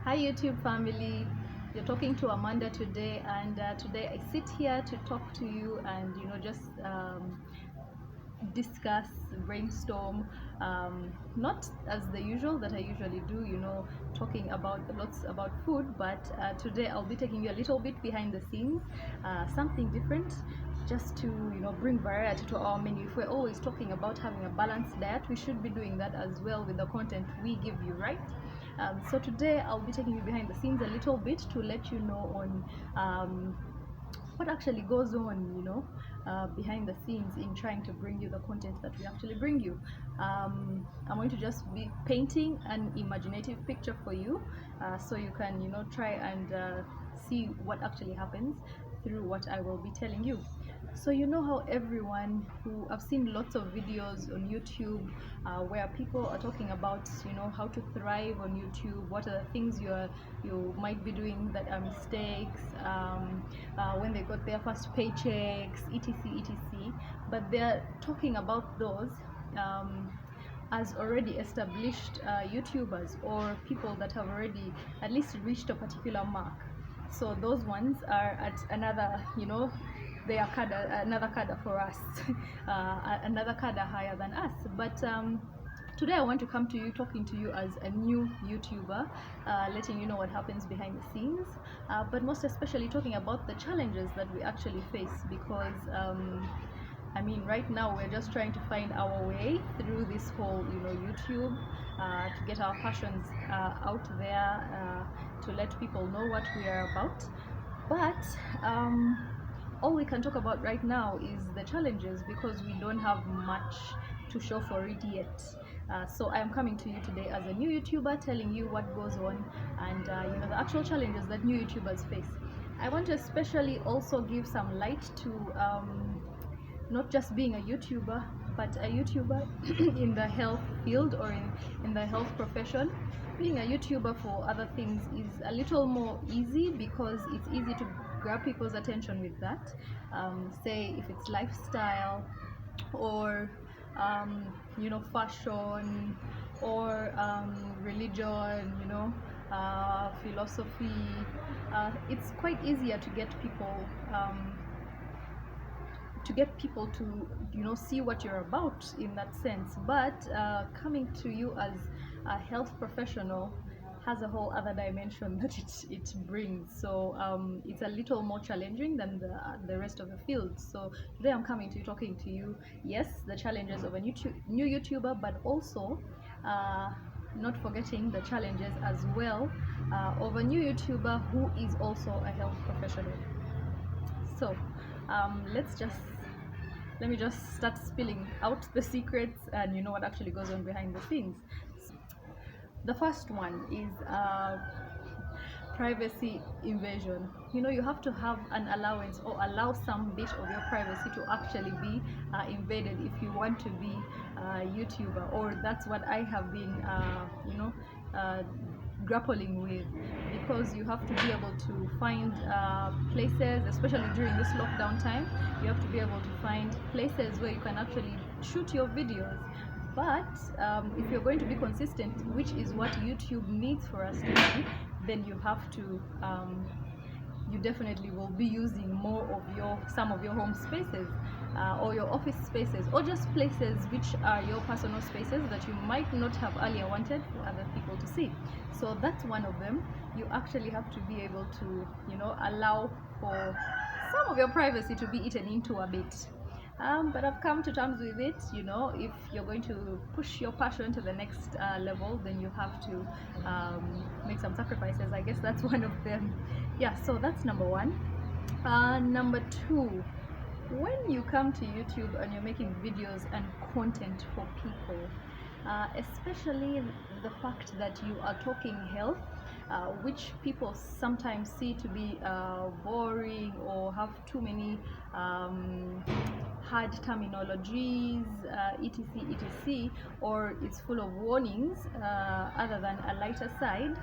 Hi YouTube family, you're talking to Amanda today, and today I sit here to talk to you and just discuss, brainstorm, not as the usual that I usually do, talking about lots about food, but today I'll be taking you a little bit behind the scenes, something different, just to bring variety to our menu. If we're always talking about having a balanced diet, we should be doing that as well with the content we give you, right? So today I'll be taking you behind the scenes a little bit to let you know on what actually goes on, behind the scenes in trying to bring you the content that we actually bring you. I'm going to just be painting an imaginative picture for you, so you can, try and see what actually happens through what I will be telling you. So you know how everyone who I've seen lots of videos on YouTube where people are talking about how to thrive on YouTube, what are the things you might be doing that are mistakes, when they got their first paychecks, etc. But they're talking about those as already established YouTubers or people that have already at least reached a particular mark. So those ones are at another, they are another cadre for us, another cadre higher than us. But today I want to come to you talking to you as a new YouTuber, letting you know what happens behind the scenes, but most especially talking about the challenges that we actually face, because I mean, right now we're just trying to find our way through this whole, YouTube, to get our passions out there, to let people know what we are about. But all we can talk about right now is the challenges, because we don't have much to show for it yet. So I am coming to you today as a new YouTuber, telling you what goes on and the actual challenges that new YouTubers face. I want to especially also give some light to not just being a YouTuber, but a YouTuber in the health field or in the health profession. Being a YouTuber for other things is a little more easy, because it's easy to grab people's attention with that. Say if it's lifestyle or fashion or religion, philosophy. It's quite easier to get people to see what you're about in that sense. But coming to you as a health professional has a whole other dimension that it brings. So it's a little more challenging than the rest of the field. So today I'm coming to you talking to you, yes, the challenges of a new YouTuber, but also not forgetting the challenges as well of a new YouTuber who is also a health professional. So let me just start spilling out the secrets and what actually goes on behind the scenes. The first one is privacy invasion. You have to have an allowance or allow some bit of your privacy to actually be invaded if you want to be a YouTuber, or that's what I have been grappling with, because you have to be able to find places, especially during this lockdown time. You have to be able to find places where you can actually shoot your videos. But if you're going to be consistent, which is what YouTube needs for us to be, then you have to you definitely will be using more of some of your home spaces, or your office spaces, or just places which are your personal spaces that you might not have earlier wanted for other people to see. So that's one of them. You actually have to be able to allow for some of your privacy to be eaten into a bit. But I've come to terms with it. If you're going to push your passion to the next level, then you have to make some sacrifices. I guess that's one of them. Yeah, so that's number one. Number two, when you come to YouTube and you're making videos and content for people, especially the fact that you are talking health, which people sometimes see to be boring or have too many hard terminologies, etc, or it's full of warnings other than a lighter side.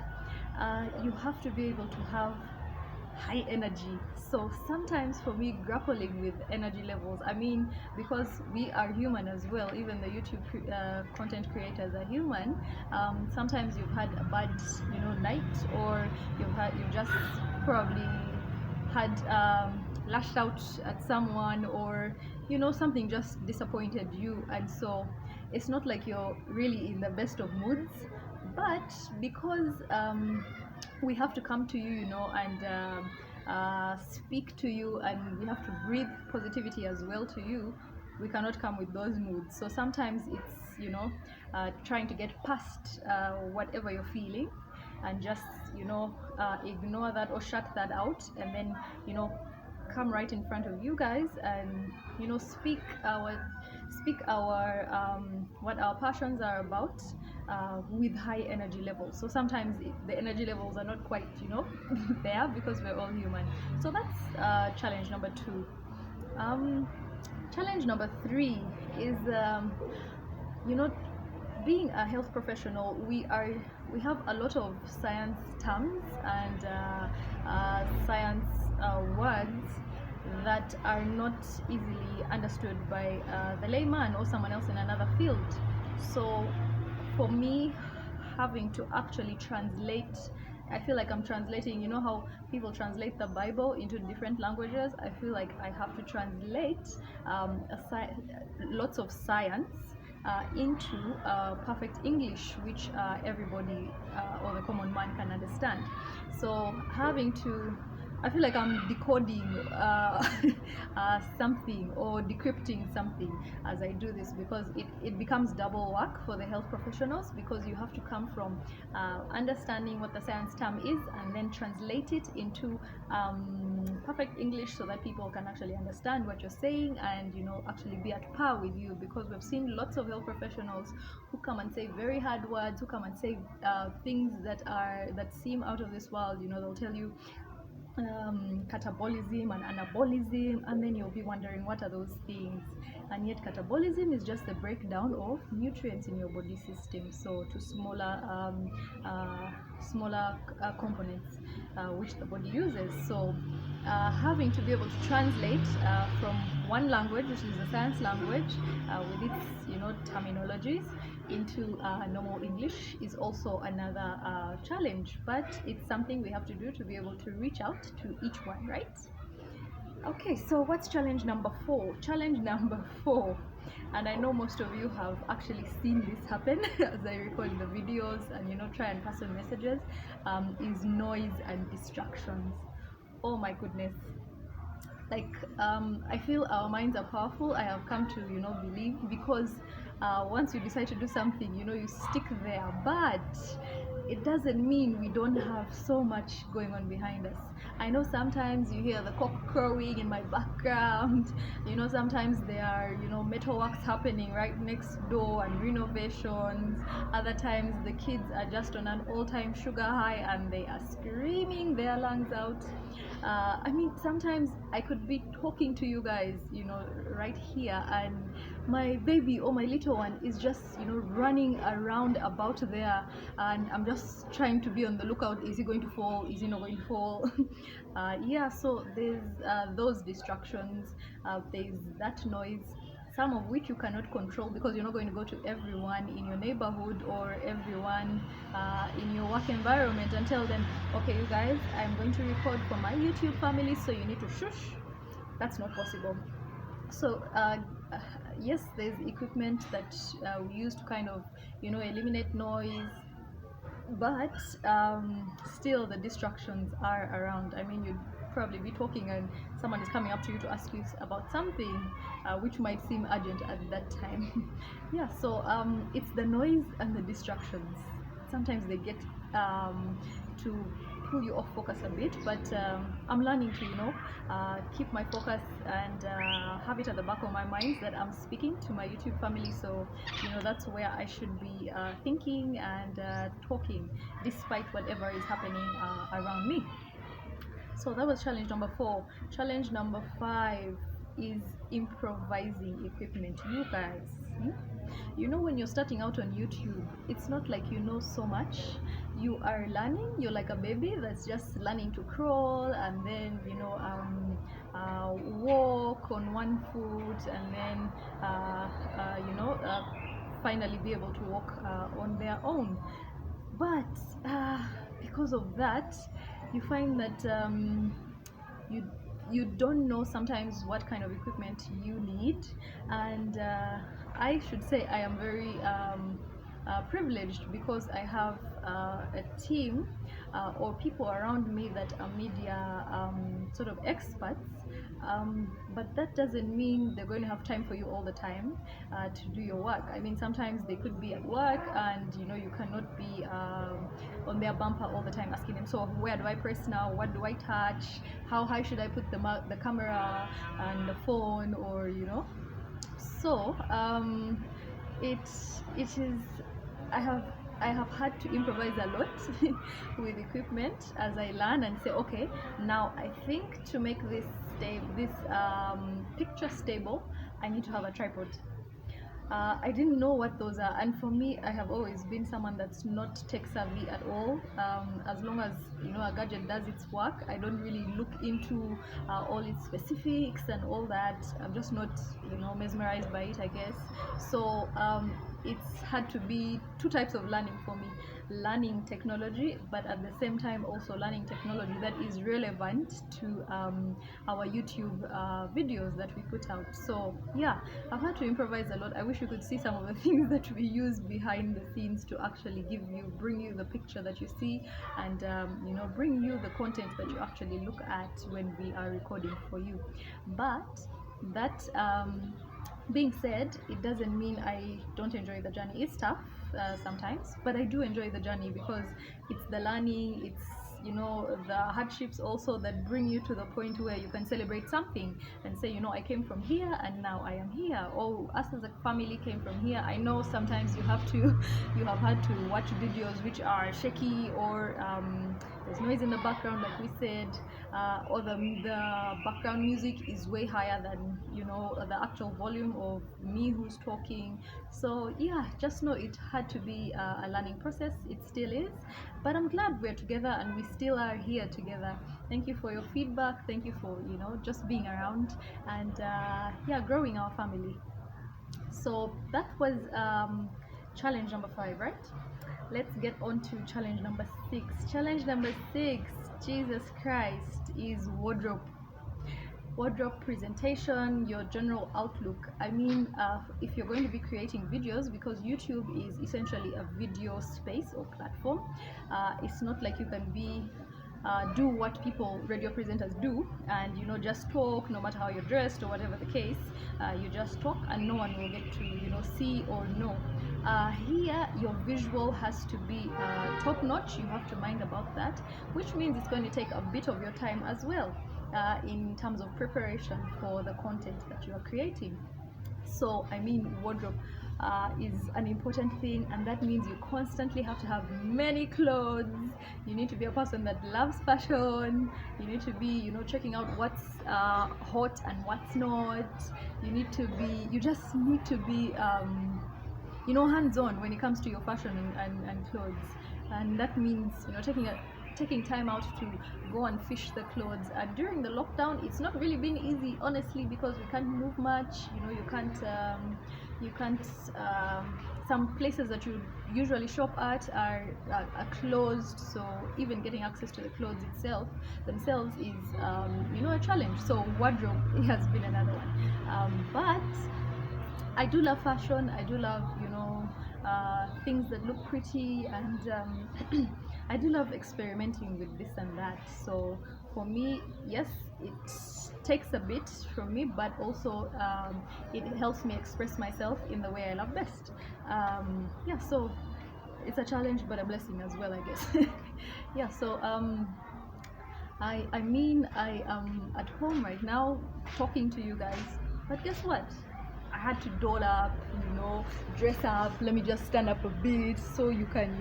You have to be able to have high energy. So sometimes for me, grappling with energy levels, I mean, because we are human as well, even the YouTube content creators are human. Sometimes you've had a bad, night, or you've just probably had lashed out at someone, or something just disappointed you, and so it's not like you're really in the best of moods. But because we have to come to you, and speak to you, and we have to breathe positivity as well to you, we cannot come with those moods. So sometimes it's trying to get past whatever you're feeling, and just ignore that or shut that out, and then come right in front of you guys, and speak our what our passions are about, with high energy levels. So sometimes the energy levels are not quite there, because we're all human. So that's challenge number 2. Challenge number 3 is being a health professional. We have a lot of science terms and science words that are not easily understood by the layman or someone else in another field. So for me, having to actually translate, I feel like I'm translating, how people translate the Bible into different languages. I feel like I have to translate lots of science into perfect English, which everybody or the common man can understand. So I feel like I'm decoding something, or decrypting something as I do this, because it becomes double work for the health professionals, because you have to come from understanding what the science term is, and then translate it into perfect English, so that people can actually understand what you're saying, and actually be at par with you. Because we've seen lots of health professionals who come and say very hard words, who come and say things that seem out of this world. They'll tell you catabolism and anabolism, and then you'll be wondering, what are those things? And yet catabolism is just the breakdown of nutrients in your body system, so to smaller components which the body uses. So having to be able to translate from one language, which is the science language, with its terminologies, into normal English, is also another challenge, but it's something we have to do to be able to reach out to each one, right? Okay, so what's challenge number 4? Challenge number 4, and I know most of you have actually seen this happen as I record the videos and try and pass on messages, is noise and distractions. Oh my goodness. Like I feel our minds are powerful. I have come to believe, because once you decide to do something, you stick there, but it doesn't mean we don't have so much going on behind us. I know sometimes you hear the cock crowing in my background, sometimes there are metalworks happening right next door, and renovations. Other times the kids are just on an all-time sugar high, and they are screaming their lungs out. I mean, sometimes I could be talking to you guys, right here, and my baby or my little one is just, running around about there, and I'm just trying to be on the lookout. Is he going to fall? Is he not going to fall? Yeah, so there's those distractions, there's that noise, some of which you cannot control, because you're not going to go to everyone in your neighborhood or everyone in your work environment and tell them, okay, you guys, I'm going to record for my YouTube family, so you need to shush. That's not possible. So yes, there's equipment that we use to kind of eliminate noise, but still the distractions are around. I mean, you'd probably be talking and someone is coming up to you to ask you about something which might seem urgent at that time. Yeah, so it's the noise and the distractions. Sometimes they get to pull you off focus a bit, but I'm learning to keep my focus and have it at the back of my mind that I'm speaking to my YouTube family. So that's where I should be thinking and talking, despite whatever is happening around me. So that was challenge number 4. Challenge number 5 is improvising equipment. You guys, when you're starting out on YouTube, it's not like so much. you are learning, you're like a baby that's just learning to crawl, and then walk on one foot, and then finally be able to walk on their own. But because of that, you find that you you don't know sometimes what kind of equipment you need. And I should say I am very privileged, because I have a team or people around me that are media sort of experts. But that doesn't mean they're going to have time for you all the time to do your work. I mean, sometimes they could be at work, and you cannot be on their bumper all the time asking them, so where do I press now, what do I touch, how high should I put the camera and the phone, or so it is I have had to improvise a lot with equipment as I learn, and say, okay, now I think to make this picture stable, I need to have a tripod. I didn't know what those are, and for me, I have always been someone that's not tech savvy at all. As long as a gadget does its work, I don't really look into all its specifics and all that. I'm just not mesmerized by it, I guess. So it's had to be two types of learning for me: learning technology, but at the same time also learning technology that is relevant to our YouTube videos that we put out. So yeah, I've had to improvise a lot. I wish you could see some of the things that we use behind the scenes to actually bring you the picture that you see, and bring you the content that you actually look at when we are recording for you. But that being said, it doesn't mean I don't enjoy the journey. It's tough sometimes, but I do enjoy the journey, because it's the learning, it's the hardships also that bring you to the point where you can celebrate something and say, I came from here and now I am here, or us as a family came from here. I know sometimes you have had to watch videos which are shaky, or there's noise in the background, like we said, or the background music is way higher than the actual volume of me who's talking. So yeah, just know it had to be a learning process. It still is, but I'm glad we're together and we still are here together. Thank you for your feedback. Thank you for just being around, and yeah, growing our family. So that was challenge number 5, right? Let's get on to challenge number 6. Challenge number 6, Jesus Christ, is wardrobe presentation, your general outlook. I mean, if you're going to be creating videos, because YouTube is essentially a video space or platform, it's not like you can do what radio presenters do, and just talk, no matter how you're dressed or whatever the case. You just talk and no one will get to see or know. Here your visual has to be top notch. You have to mind about that, which means it's going to take a bit of your time as well, in terms of preparation for the content that you are creating. So I mean, wardrobe is an important thing, and that means you constantly have to have many clothes. You need to be a person that loves fashion. You need to be checking out what's hot and what's not. You just need to be hands-on when it comes to your fashion and clothes. And that means taking time out to go and fish the clothes. And during the lockdown, it's not really been easy, honestly, because we can't move much. You can't some places that you usually shop at are closed, so even getting access to the clothes themselves is a challenge. So wardrobe has been another one. But I do love fashion. I do love things that look pretty, and I do love experimenting with this and that. So for me, yes, it takes a bit from me, but also it helps me express myself in the way I love best. Yeah, so it's a challenge but a blessing as well, I guess. Yeah, so I mean, I am at home right now talking to you guys, but guess what? I had to doll up, dress up. Let me just stand up a bit so you can,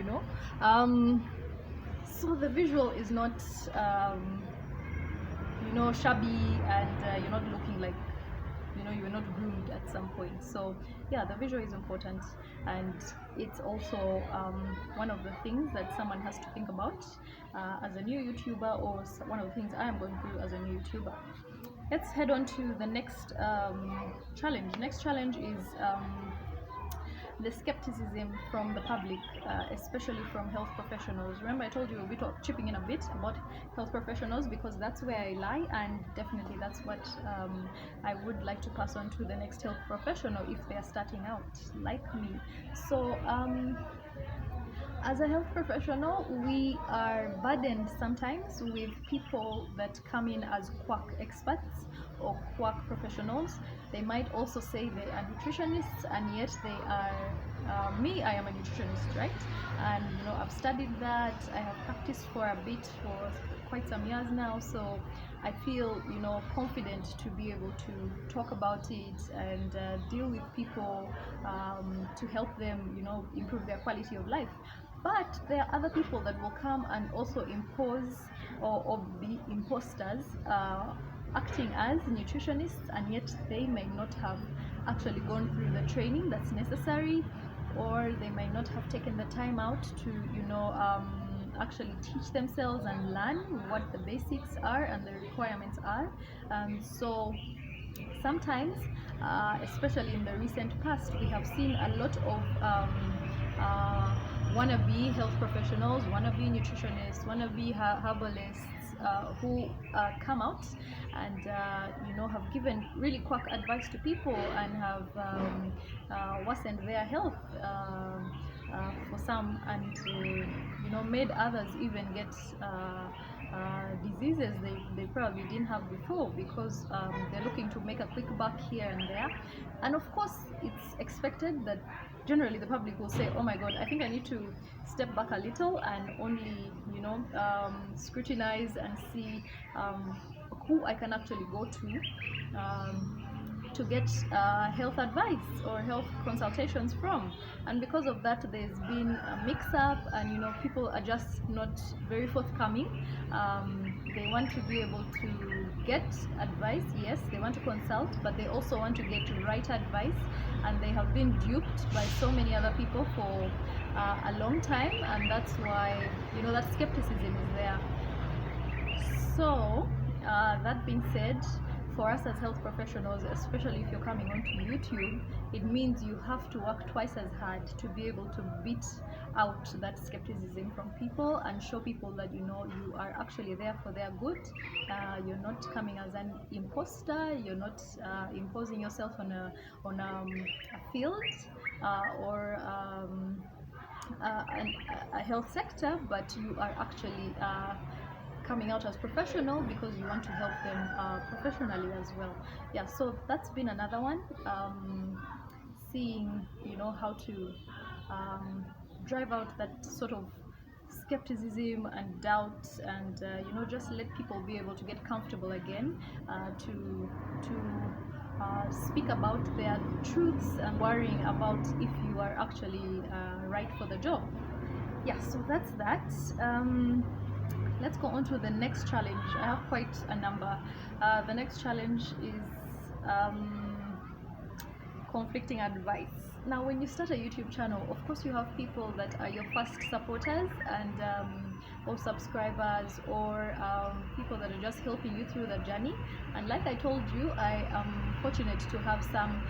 so the visual is not, shabby, and you're not looking like you were not groomed at some point. So yeah, the visual is important, and it's also one of the things that someone has to think about as a new YouTuber, or one of the things I am going through as a new YouTuber. Let's head on to the next challenge. Next challenge is the skepticism from the public, especially from health professionals. Remember, I told you we'll be chipping in a bit about health professionals because that's where I lie, and definitely that's what I would like to pass on to the next health professional if they are starting out like me. So as a health professional, we are burdened sometimes with people that come in as quack experts or quack professionals. They might also say they are nutritionists, and yet they are me. I am a nutritionist, right? And I've studied that. I have practiced for a bit, for quite some years now, so I feel confident to be able to talk about it and deal with people to help them improve their quality of life. But there are other people that will come and also impose or be imposters, acting as nutritionists, and yet they may not have actually gone through the training that's necessary, or they may not have taken the time out to actually teach themselves and learn what the basics are and the requirements are. So sometimes, especially in the recent past, we have seen a lot of wannabe health professionals, wannabe nutritionists, wannabe herbalists who come out and have given really quack advice to people and have worsened their health for some, and made others even get diseases they probably didn't have before, because they're looking to make a quick buck here and there. And of course, it's expected that generally the public will say, oh my god, I think I need to step back a little and only scrutinize and see who I can actually go to get health advice or health consultations from. And because of that, there's been a mix-up, and people are just not very forthcoming. They want to be able to get advice, yes, they want to consult, but they also want to get right advice, and they have been duped by so many other people for a long time, and that's why that skepticism is there. So that being said, for us as health professionals, especially if you're coming onto YouTube, it means you have to work twice as hard to be able to beat out that skepticism from people and show people that you are actually there for their good. You're not coming as an imposter. You're not imposing yourself on a field or a health sector, but you are actually coming out as professional because you want to help them professionally as well. Yeah, so that's been another one. Seeing how to drive out that sort of skepticism and doubt, and just let people be able to get comfortable again, to speak about their truths and worrying about if you are actually right for the job. Yeah, so that's that. Let's go on to the next challenge. I have quite a number. The next challenge is conflicting advice. Now, when you start a YouTube channel, of course you have people that are your first supporters and or subscribers, or people that are just helping you through the journey. And like I told you, I am fortunate to have some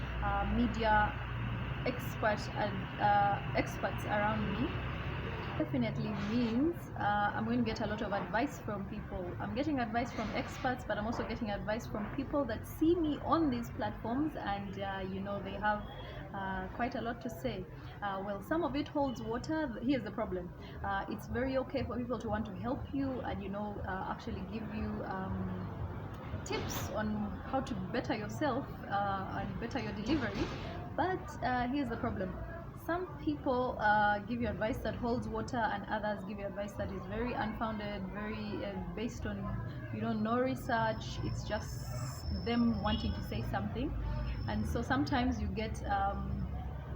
media experts around me. Definitely means I'm going to get a lot of advice from people. I'm getting advice from experts, but I'm also getting advice from people that see me on these platforms, and they have quite a lot to say. Well, some of it holds water. Here's the problem. It's very okay for people to want to help you and actually give you tips on how to better yourself and better your delivery. But here's the problem. Some people give you advice that holds water, and others give you advice that is very unfounded, very based on no research. It's just them wanting to say something. And so sometimes you get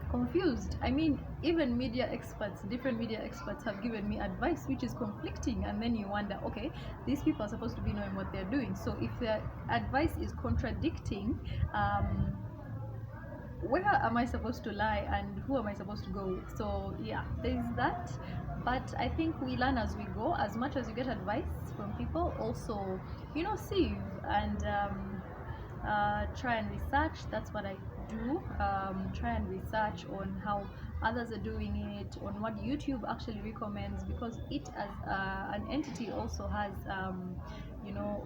confused. I mean, even media experts, different media experts have given me advice which is conflicting, and then you wonder, okay, these people are supposed to be knowing what they're doing. So if their advice is contradicting, where am I supposed to lie and who am I supposed to go with? So yeah, there's that. But I think we learn as we go. As much as you get advice from people, also, see and try and research. That's what I do. Try and research on how others are doing it, on what YouTube actually recommends, because it as an entity also has you know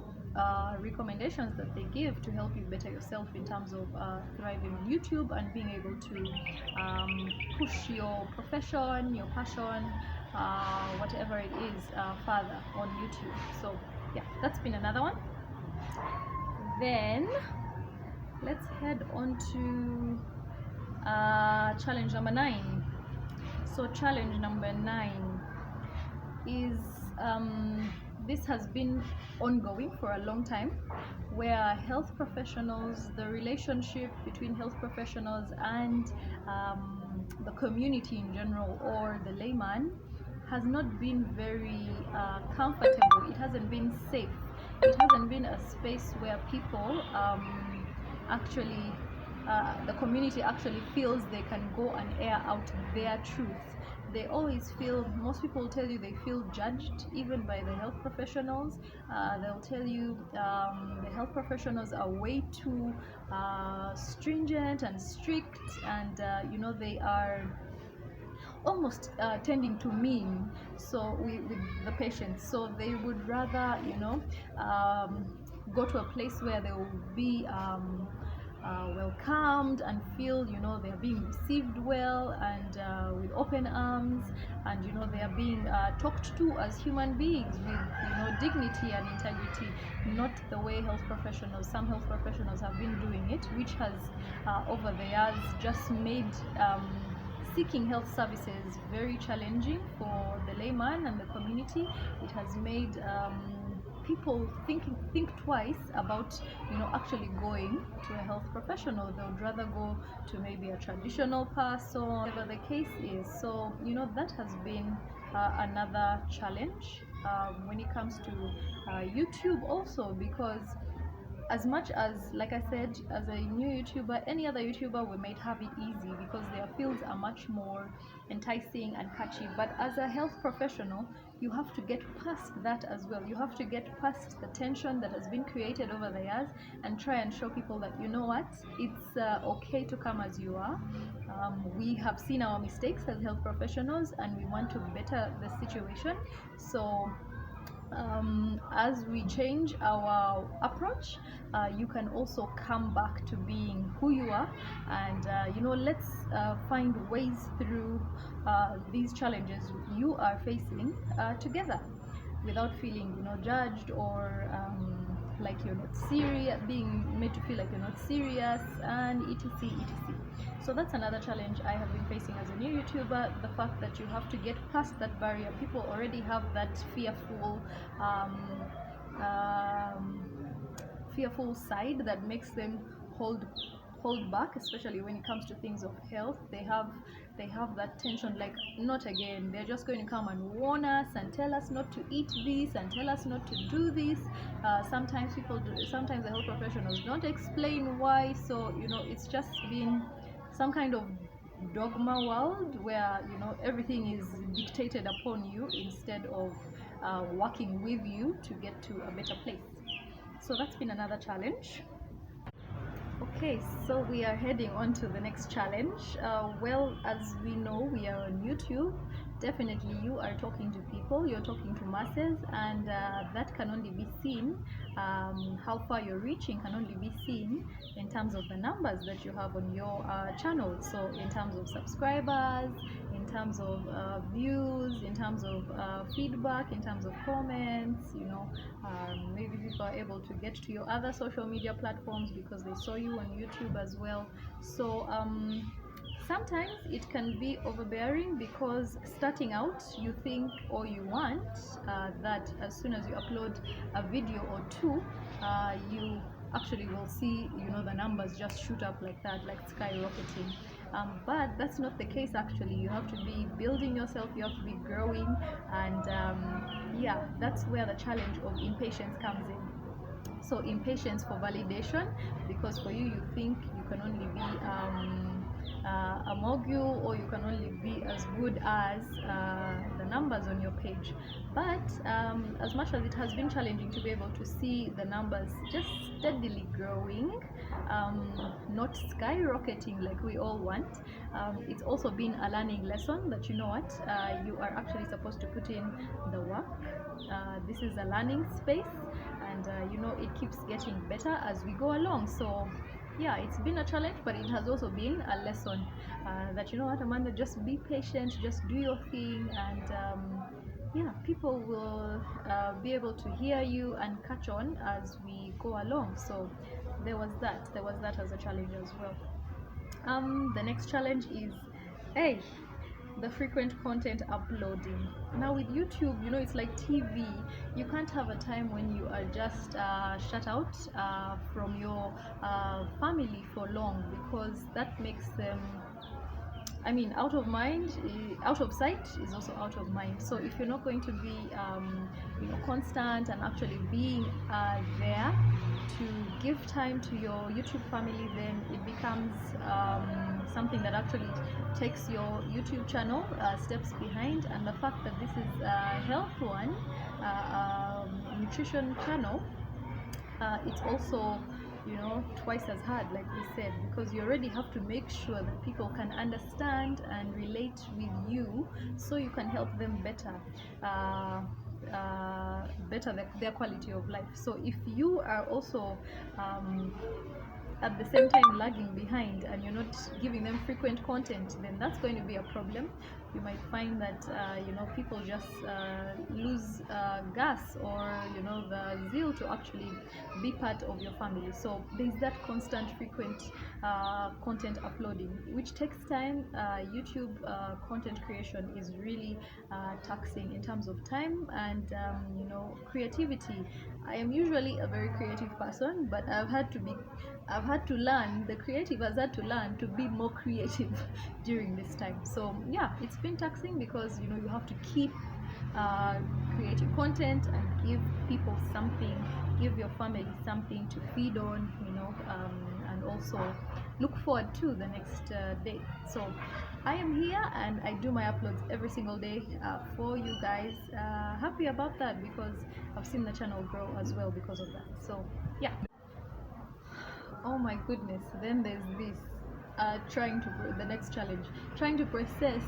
recommendations that they give to help you better yourself in terms of thriving on YouTube and being able to push your profession, your passion, whatever it is, further on YouTube. So yeah, that's been another one. Then let's head on to challenge number 9. So challenge number 9 is this has been ongoing for a long time, where health professionals, the relationship between health professionals and the community in general, or the layman, has not been very comfortable. It hasn't been safe. It hasn't been a space where people actually, the community actually feels they can go and air out their truth. They always feel, most people tell you they feel judged even by the health professionals. They'll tell you the health professionals are way too stringent and strict, and they are almost tending to mean so with the patients. So they would rather go to a place where they will be welcomed and feel they are being received well and with open arms, and they are being talked to as human beings with dignity and integrity, not the way some health professionals have been doing it, which has over the years just made seeking health services very challenging for the layman and the community. It has made people think twice about actually going to a health professional. They would rather go to maybe a traditional person, whatever the case is. So that has been another challenge when it comes to YouTube also, because as much as, like I said, as a new YouTuber, any other YouTuber, we might have it easy because their fields are much more enticing and catchy. But as a health professional, you have to get past that as well. You have to get past the tension that has been created over the years and try and show people that, it's okay to come as you are. We have seen our mistakes as health professionals and we want to better the situation. So as we change our approach, you can also come back to being who you are, and let's find ways through these challenges you are facing together, without feeling judged or like you're not serious, being made to feel like you're not serious, and etc. So that's another challenge I have been facing as a new YouTuber, the fact that you have to get past that barrier. People already have that fearful side that makes them hold back, especially when it comes to things of health. They have that tension, like, not again. They're just going to come and warn us and tell us not to eat this and tell us not to do this. Sometimes the health professionals don't explain why. So it's just been some kind of dogma world where everything is dictated upon you instead of working with you to get to a better place. So that's been another challenge. Okay, so we are heading on to the next challenge. Well, as we know, we are on YouTube. Definitely you are talking to people, you're talking to masses, and that can only be seen, how far you're reaching can only be seen in terms of the numbers that you have on your channel. So in terms of subscribers, in terms of views, in terms of feedback, in terms of comments, maybe people are able to get to your other social media platforms because they saw you on YouTube as well. So sometimes it can be overbearing, because starting out you think, or you want that as soon as you upload a video or two, you actually will see the numbers just shoot up like that, like skyrocketing. but that's not the case. Actually, you have to be building yourself, you have to be growing, and yeah, that's where the challenge of impatience comes in. So impatience for validation, because for you, you think you can only be a mogul, or you can only be as good as the numbers on your page. But as much as it has been challenging to be able to see the numbers just steadily growing, not skyrocketing like we all want, it's also been a learning lesson that, you know what, you are actually supposed to put in the work. This is a learning space, and you know, it keeps getting better as we go along. So yeah, it's been a challenge, but it has also been a lesson that, you know what, Amanda, just be patient, just do your thing, and yeah, people will be able to hear you and catch on as we go along. So there was that as a challenge as well. The next challenge is, hey, the frequent content uploading. Now with YouTube, you know, it's like TV. You can't have a time when you are just shut out from your family for long, because that makes them, I mean, out of mind, out of sight is also out of mind. So if you're not going to be, you know, constant and actually being there to give time to your YouTube family, then it becomes something that actually takes your YouTube channel steps behind. And the fact that this is a health one, nutrition channel, it's also, you know, twice as hard, like we said, because you already have to make sure that people can understand and relate with you, so you can help them better their quality of life. So if you are also at the same time lagging behind, and you're not giving them frequent content, then that's going to be a problem. You might find that you know, people just lose gas, or you know, the zeal to actually be part of your family. So there's that constant frequent content uploading, which takes time. YouTube content creation is really taxing in terms of time and you know, creativity. I am usually a very creative person, but I've had to learn, the creative has had to learn to be more creative during this time. So yeah, it's been taxing, because you know, you have to keep creating content and give people something, give your family something to feed on, you know, and also look forward to the next day. So I am here and I do my uploads every single day for you guys. Happy about that, because I've seen the channel grow as well because of that. So yeah. Oh my goodness, then there's this the next challenge, trying to process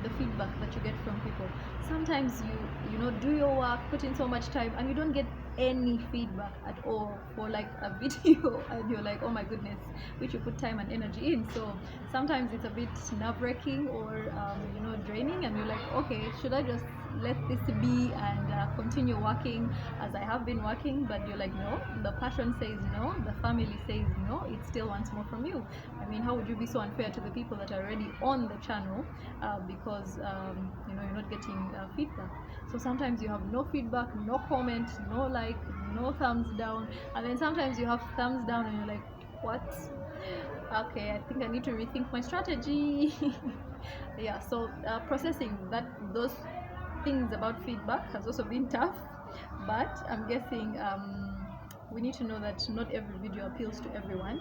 the feedback that you get from people. Sometimes you know, do your work, put in so much time, and you don't get any feedback at all for like a video, and you're like, oh my goodness, which you put time and energy in. So sometimes it's a bit nerve-wracking, or you know, draining, and you're like, okay, should I just let this be and continue working as I have been working? But you're like, no, the passion says no, the family says no, it still wants more from you. I mean, how would you be so unfair to the people that are already on the channel because you know, you're not getting feedback? So sometimes you have no feedback, no comment, no like, no thumbs down, and then sometimes you have thumbs down and you're like, what? Okay, I think I need to rethink my strategy. Yeah, so processing those things about feedback has also been tough, but I'm guessing we need to know that not every video appeals to everyone.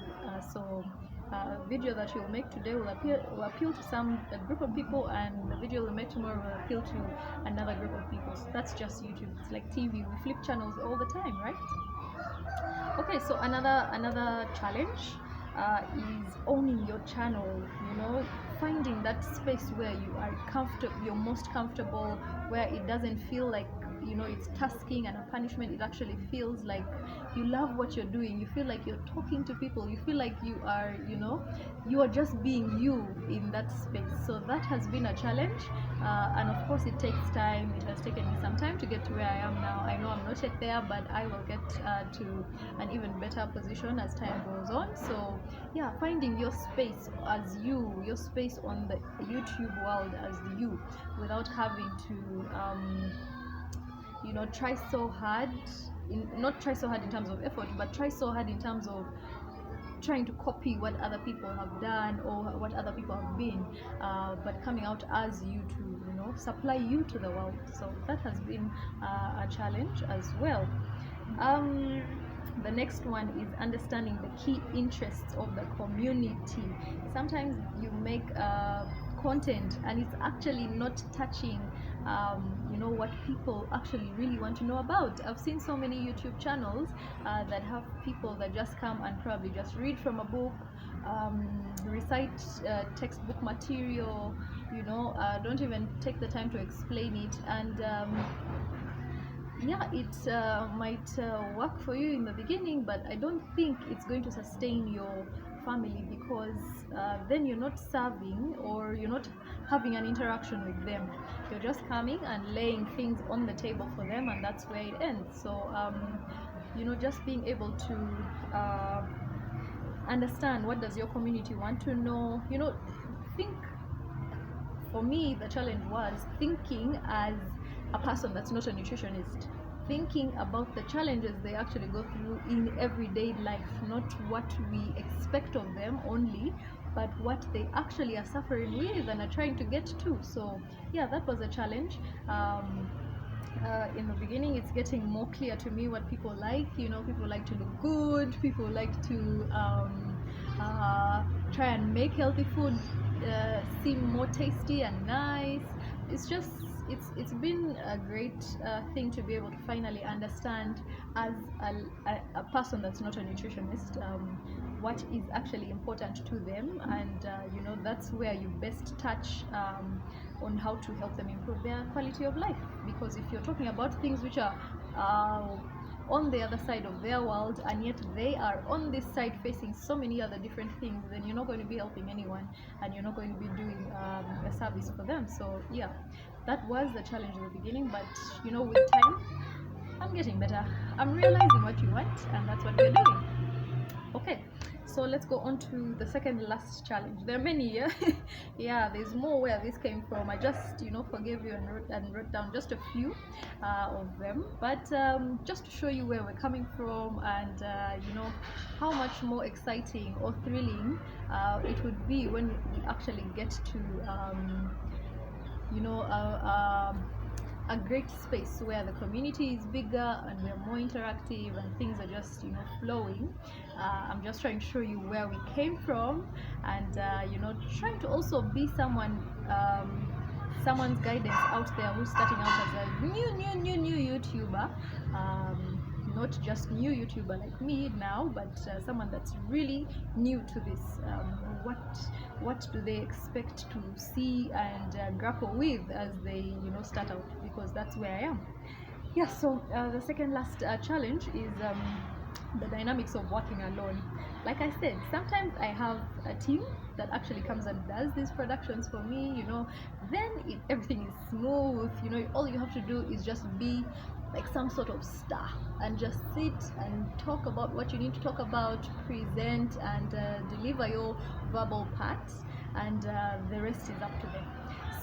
So a video that you'll make today will appeal to a group of people, and the video you'll make tomorrow will appeal to another group of people. So that's just YouTube. It's like TV. We flip channels all the time, right? Okay, so another challenge is owning your channel. You know, finding that space where you are comfortable, you're most comfortable, where it doesn't feel like, you know, it's tasking and a punishment. It actually feels like you love what you're doing. You feel like you're talking to people. You feel like you are, you know, you are just being you in that space. So that has been a challenge, and of course it takes time. It has taken me some time to get to where I am now. I know I'm not yet there, but I will get to an even better position as time goes on. So yeah, finding your space as you, your space on the YouTube world as you, without having to you know, try so hard, not try so hard in terms of effort, but try so hard in terms of trying to copy what other people have done or what other people have been, but coming out as you to, you know, supply you to the world. So that has been a challenge as well. The next one is understanding the key interests of the community. Sometimes you make content and it's actually not touching you know, what people actually really want to know about. I've seen so many YouTube channels that have people that just come and probably just read from a book, recite textbook material, you know, don't even take the time to explain it, and yeah, it might work for you in the beginning, but I don't think it's going to sustain your family, because then you're not serving, or you're not having an interaction with them. You're just coming and laying things on the table for them, and that's where it ends. So you know, just being able to understand what does your community want to know. You know, think, for me the challenge was thinking as a person that's not a nutritionist, thinking about the challenges they actually go through in everyday life, not what we expect of them only, but what they actually are suffering with and are trying to get to. So yeah, that was a challenge. In the beginning, it's getting more clear to me what people like. You know, people like to look good, people like to try and make healthy food seem more tasty and nice. It's just, it's been a great thing to be able to finally understand, as a person that's not a nutritionist, what is actually important to them, and you know, that's where you best touch on how to help them improve their quality of life. Because if you're talking about things which are on the other side of their world, and yet they are on this side facing so many other different things, then you're not going to be helping anyone, and you're not going to be doing a service for them. So yeah, that was the challenge in the beginning, but you know, with time I'm getting better. I'm realizing what you want, and that's what we're doing. Okay, so let's go on to the second last challenge. There are many, yeah. Yeah, there's more where this came from. I just, you know, forgave you and wrote down just a few of them, but just to show you where we're coming from, and you know, how much more exciting or thrilling it would be when we actually get to you know, a great space where the community is bigger and we're more interactive and things are just, you know, flowing. I'm just trying to show you where we came from, and you know, trying to also be someone's guidance out there who's starting out as a new YouTuber, not just new YouTuber like me now, but someone that's really new to this. What do they expect to see and grapple with as they, you know, start out? Because that's where I am. Yeah. So the second last challenge is the dynamics of working alone. Like I said, sometimes I have a team that actually comes and does these productions for me, you know, then everything is smooth. You know, all you have to do is just be like some sort of star and just sit and talk about what you need to talk about, present and deliver your verbal parts, and the rest is up to them.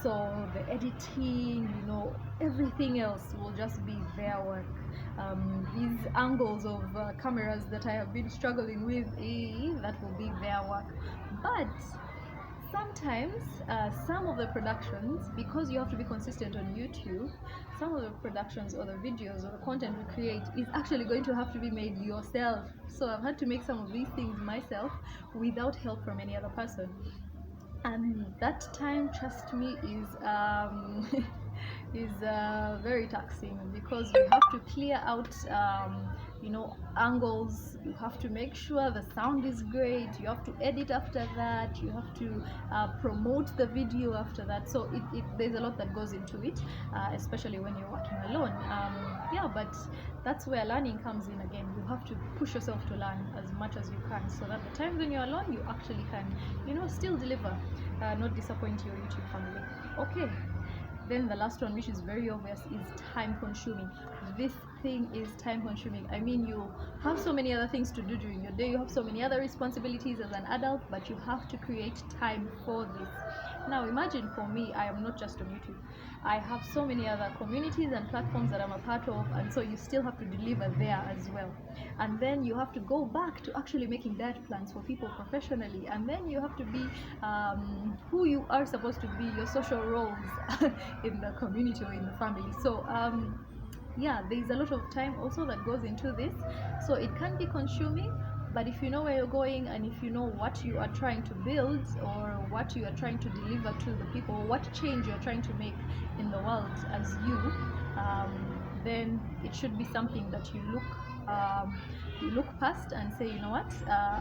So the editing, you know, everything else will just be their work. These angles of cameras that I have been struggling with, that will be their work. But sometimes some of the productions, because you have to be consistent on YouTube, some of the productions or the videos or the content we create is actually going to have to be made yourself. So I've had to make some of these things myself without help from any other person, and that time, trust me, is is very taxing, because you have to clear out you know, angles. You have to make sure the sound is great. You have to edit after that. You have to promote the video after that. So there's a lot that goes into it, especially when you're working alone. Yeah, but that's where learning comes in again. You have to push yourself to learn as much as you can, so that the times when you're alone, you actually can, you know, still deliver, not disappoint your YouTube family. Okay. Then the last one, which is very obvious, is time consuming. This thing is time consuming. I mean, you have so many other things to do during your day, you have so many other responsibilities as an adult, but you have to create time for this. Now imagine, for me, I am not just on YouTube. I have so many other communities and platforms that I'm a part of, and so you still have to deliver there as well. And then you have to go back to actually making diet plans for people professionally, and then you have to be who you are supposed to be, your social roles in the community or in the family. So yeah, there's a lot of time also that goes into this, so it can be consuming. But if you know where you're going, and if you know what you are trying to build, or what you are trying to deliver to the people, or what change you're trying to make in the world as you, then it should be something that you look past and say, you know what,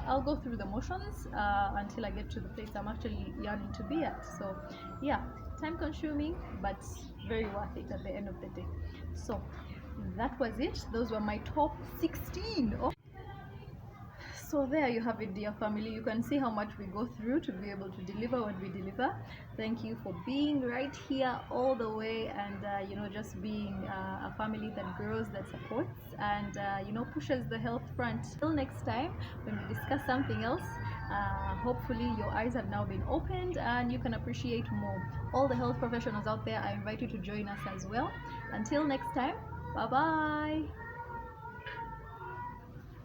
I'll go through the motions until I get to the place I'm actually yearning to be at. So yeah, time consuming, but very worth it at the end of the day. So that was it. Those were my top 16. So there you have it, dear family. You can see how much we go through to be able to deliver what we deliver. Thank you for being right here all the way, and just being a family that grows, that supports, and pushes the health front. Till next time, when we discuss something else, hopefully your eyes have now been opened and you can appreciate more. All the health professionals out there, I invite you to join us as well. Until next time, bye bye.